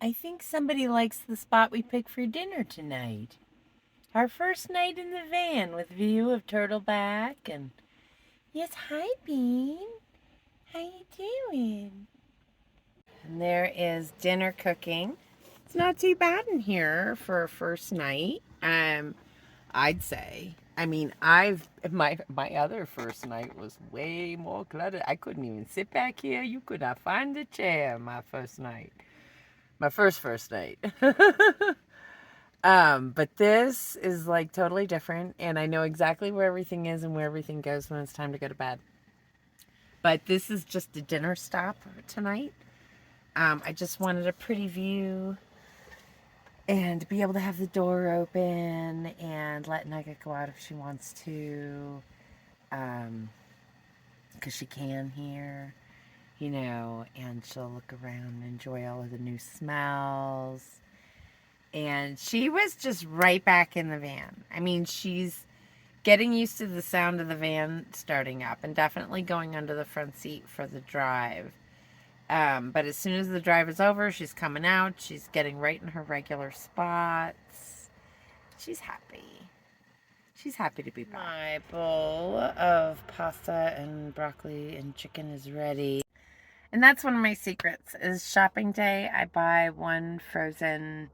I think somebody likes the spot we picked for dinner tonight. Our first night in the van with view of Turtleback and... Yes, hi, Bean. How you doing? And there is dinner cooking. It's not too bad in here for a first night. I'd say. I mean, my other first night was way more cluttered. I couldn't even sit back here. You could not find a chair my first night. My first night. But this is like totally different, and I know exactly where everything is and where everything goes when it's time to go to bed. But this is just a dinner stop tonight. I just wanted a pretty view and be able to have the door open and let Nugget go out if she wants to, because she can here, and she'll look around and enjoy all of the new smells. And she was just right back in the van. I mean, she's getting used to the sound of the van starting up and definitely going under the front seat for the drive. But as soon as the drive is over, she's coming out. She's getting right in her regular spots. She's happy. She's happy to be back. My bowl of pasta and broccoli and chicken is ready. And that's one of my secrets is shopping day. I buy one frozen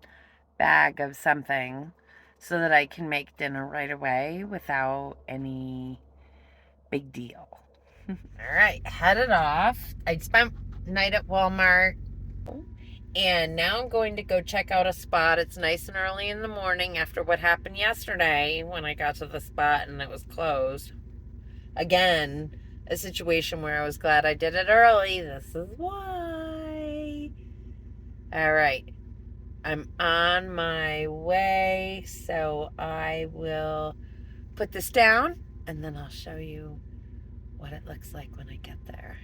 bag of something so that I can make dinner right away without any big deal. All right, headed off. I spent the night at Walmart, and now I'm going to go check out a spot. It's nice and early in the morning after what happened yesterday when I got to the spot and it was closed. Again, a situation where I was glad I did it early. This is why. All right. I'm on my way, so I will put this down and then I'll show you what it looks like when I get there.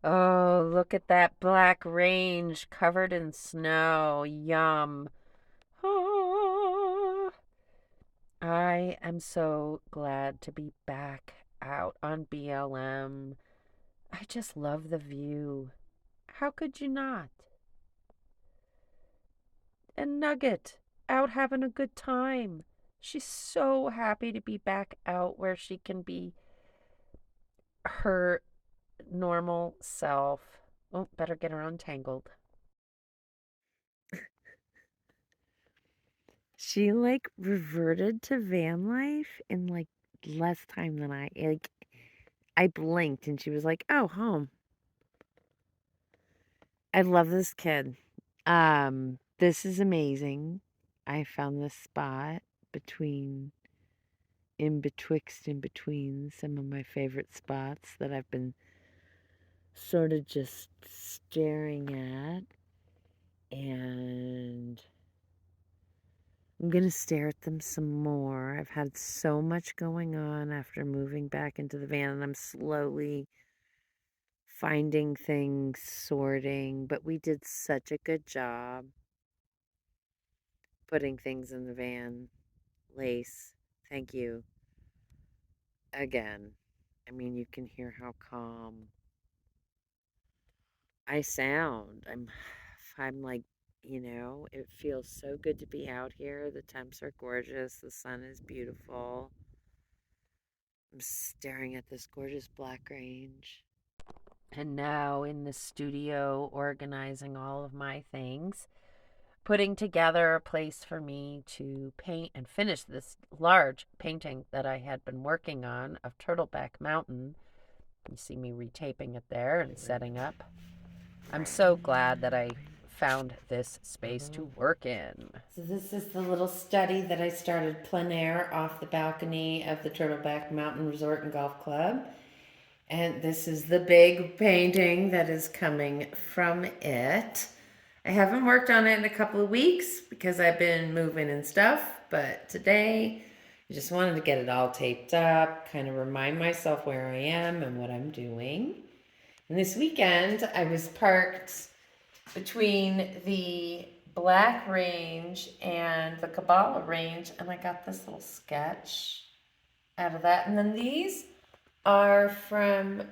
Oh, look at that black range covered in snow. Yum. Ah, I am so glad to be back out on BLM. I just love the view. How could you not? And Nugget, out having a good time. She's so happy to be back out where she can be her normal self. Oh, better get her untangled. She like reverted to van life in like less time than I blinked and she was like, "Oh, home." I love this kid. This is amazing. I found this spot between in between some of my favorite spots that I've been sort of just staring at, and I'm gonna stare at them some more. I've had so much going on after moving back into the van, and I'm slowly finding things, sorting, but we did such a good job putting things in the van. Lace, thank you again. I mean, you can hear how calm I sound. I'm like, it feels so good to be out here. The temps are gorgeous. The sun is beautiful. I'm staring at this gorgeous black range. And now in the studio, organizing all of my things, putting together a place for me to paint and finish this large painting that I had been working on of Turtleback Mountain. You see me retaping it there and setting up. I'm so glad that I found this space to work in. So this is the little study that I started plein air off the balcony of the Turtleback Mountain Resort and Golf Club. And this is the big painting that is coming from it. I haven't worked on it in a couple of weeks because I've been moving and stuff, but today I just wanted to get it all taped up, kind of remind myself where I am and what I'm doing. And this weekend I was parked between the Black Range and the Kabbalah Range, and I got this little sketch out of that. And then these are from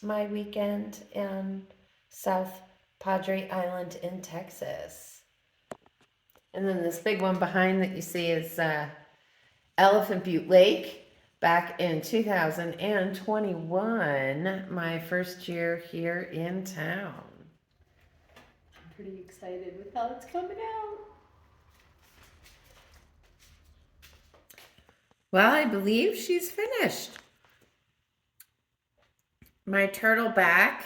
my weekend in South Padre Island in Texas. And then this big one behind that you see is Elephant Butte Lake. Back in 2021, my first year here in town. I'm pretty excited with how it's coming out. Well, I believe she's finished. My turtleback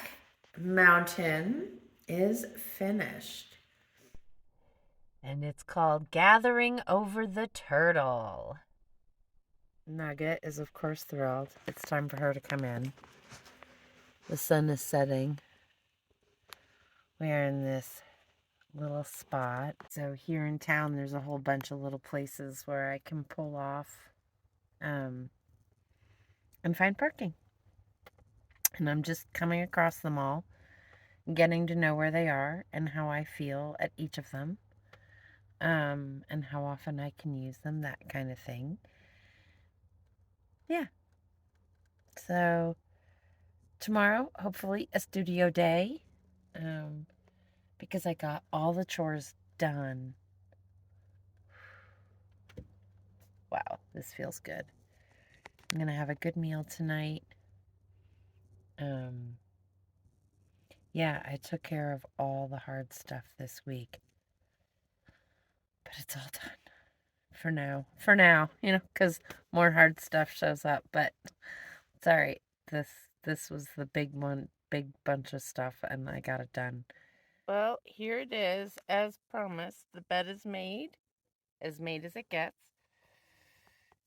mountain is finished. And it's called Gathering Over the Turtle. Nugget is, of course, thrilled. It's time for her to come in. The sun is setting. We're in this little spot. So here in town, there's a whole bunch of little places where I can pull off and find parking. And I'm just coming across them all, getting to know where they are and how I feel at each of them, and how often I can use them, that kind of thing. Yeah. So tomorrow, hopefully, a studio day, because I got all the chores done. Wow, this feels good. I'm gonna have a good meal tonight. Yeah, I took care of all the hard stuff this week, but it's all done for now. For now, because more hard stuff shows up. But it's all right. This was the big one, big bunch of stuff, and I got it done. Well, here it is, as promised. The bed is made as it gets.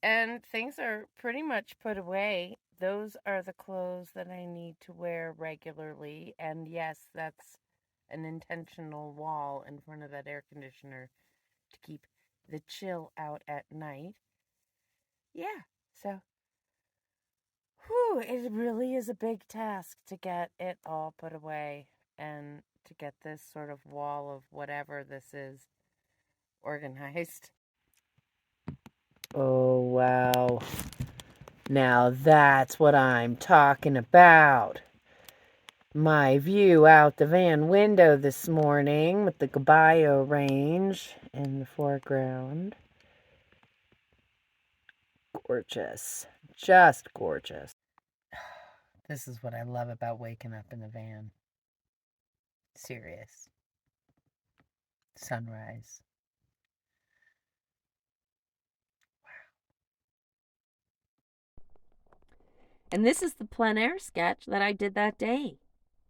And things are pretty much put away. Those are the clothes that I need to wear regularly. And yes, that's an intentional wall in front of that air conditioner to keep the chill out at night. Yeah, so it really is a big task to get it all put away and to get this sort of wall of whatever this is organized. Oh, wow. Now that's what I'm talking about. My view out the van window this morning with the Caballo Range in the foreground. Gorgeous. Just gorgeous. This is what I love about waking up in the van. Serious. Sunrise. And this is the plein air sketch that I did that day.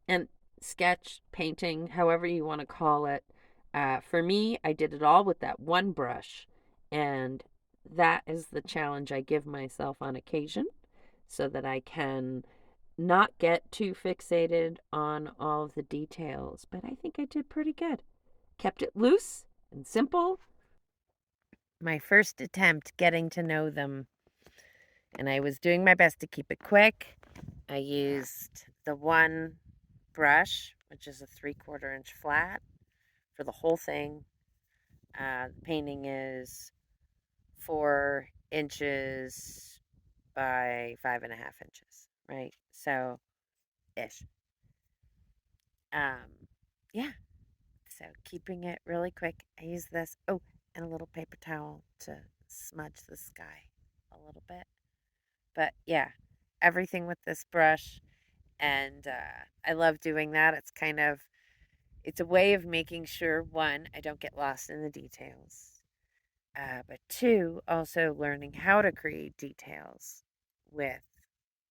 And sketch, painting, however you want to call it. For me, I did it all with that one brush. And that is the challenge I give myself on occasion so that I can not get too fixated on all of the details. But I think I did pretty good. Kept it loose and simple. My first attempt getting to know them, and I was doing my best to keep it quick. I used the one brush, which is a 3/4 inch flat, for the whole thing. The painting is 4 inches by 5.5 inches, right? So, ish. Yeah. So keeping it really quick. I use this. Oh, and a little paper towel to smudge the sky a little bit. But yeah, everything with this brush, and I love doing that. It's a way of making sure, one, I don't get lost in the details, but two, also learning how to create details with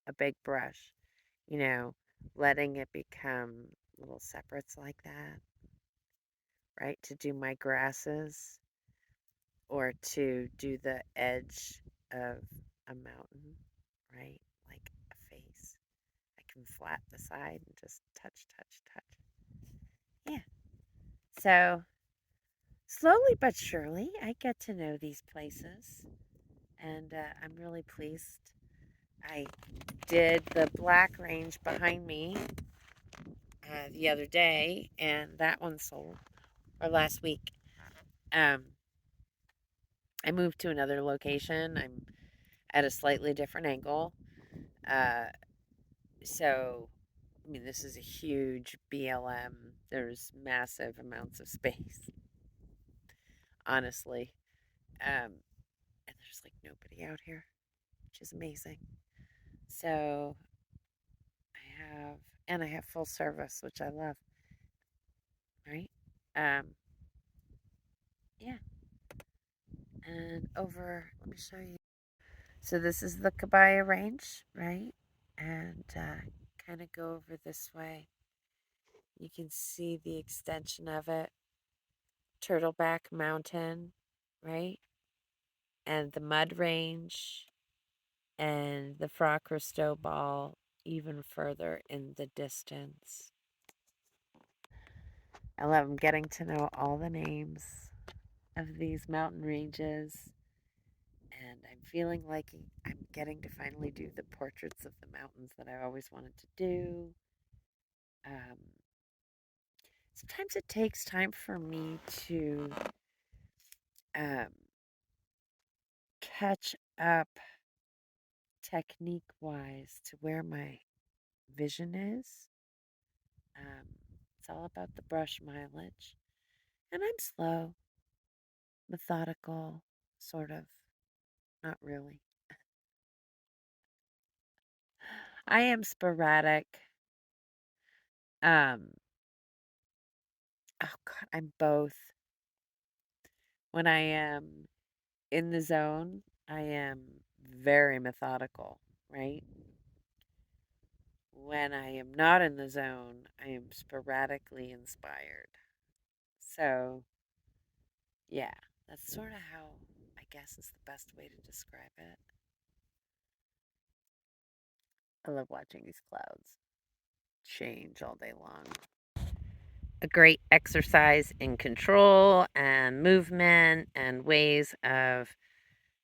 a big brush, letting it become little separates like that, right? To do my grasses or to do the edge of a mountain, right? Like a face. I can flat the side and just touch, touch, touch. Yeah. So slowly but surely, I get to know these places, and I'm really pleased. I did the black range behind me the other day, and that one sold, or last week. I moved to another location. I'm at a slightly different angle. So I mean, this is a huge BLM. There's massive amounts of space, honestly. And there's like nobody out here, which is amazing. So I have full service, which I love, right? Um, yeah. And over, let me show you. So this is the Kabaya Range, right? And kind of go over this way. You can see the extension of it. Turtleback Mountain, right? And the Mud Range and the Frock-Cristobal even further in the distance. I love getting to know all the names of these mountain ranges, and I'm feeling like I'm getting to finally do the portraits of the mountains that I always wanted to do. Um, Sometimes it takes time for me to um, catch up technique wise to where my vision is. It's all about the brush mileage, and I'm slow, methodical, sort of, not really. I am sporadic. Um, oh God, I'm both. When I am in the zone, I am very methodical, right? When I am not in the zone, I am sporadically inspired. So, yeah, that's sort of how I guess is the best way to describe it. I love watching these clouds change all day long. A great exercise in control and movement and ways of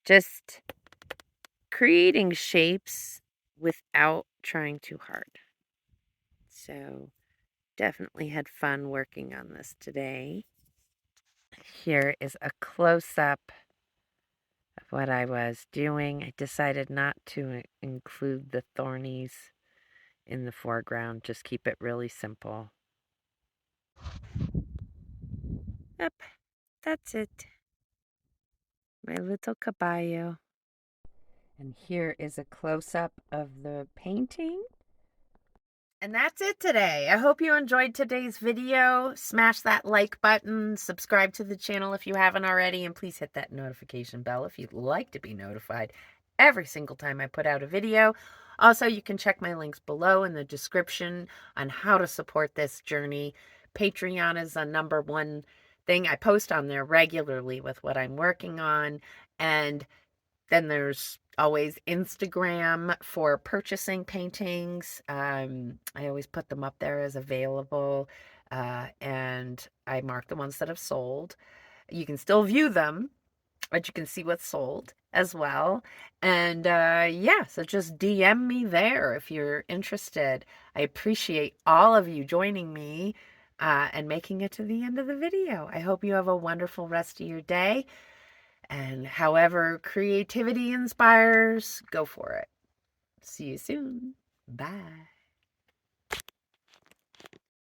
just creating shapes without trying too hard. So, definitely had fun working on this today. Here is a close up of what I was doing. I decided not to include the thornies in the foreground, just keep it really simple. Yep, that's it. My little caballo. And here is a close up of the painting. And that's it today. I hope you enjoyed today's video. Smash that like button, subscribe to the channel if you haven't already, and please hit that notification bell if you'd like to be notified every single time I put out a video. Also, you can check my links below in the description on how to support this journey. Patreon is a #1 thing. I post on there regularly with what I'm working on, and then there's always Instagram for purchasing paintings. I always put them up there as available, and I mark the ones that have sold. You can still view them, but you can see what's sold as well. And yeah, so just DM me there if you're interested. I appreciate all of you joining me and making it to the end of the video. I hope you have a wonderful rest of your day. And however creativity inspires, go for it. See you soon. Bye.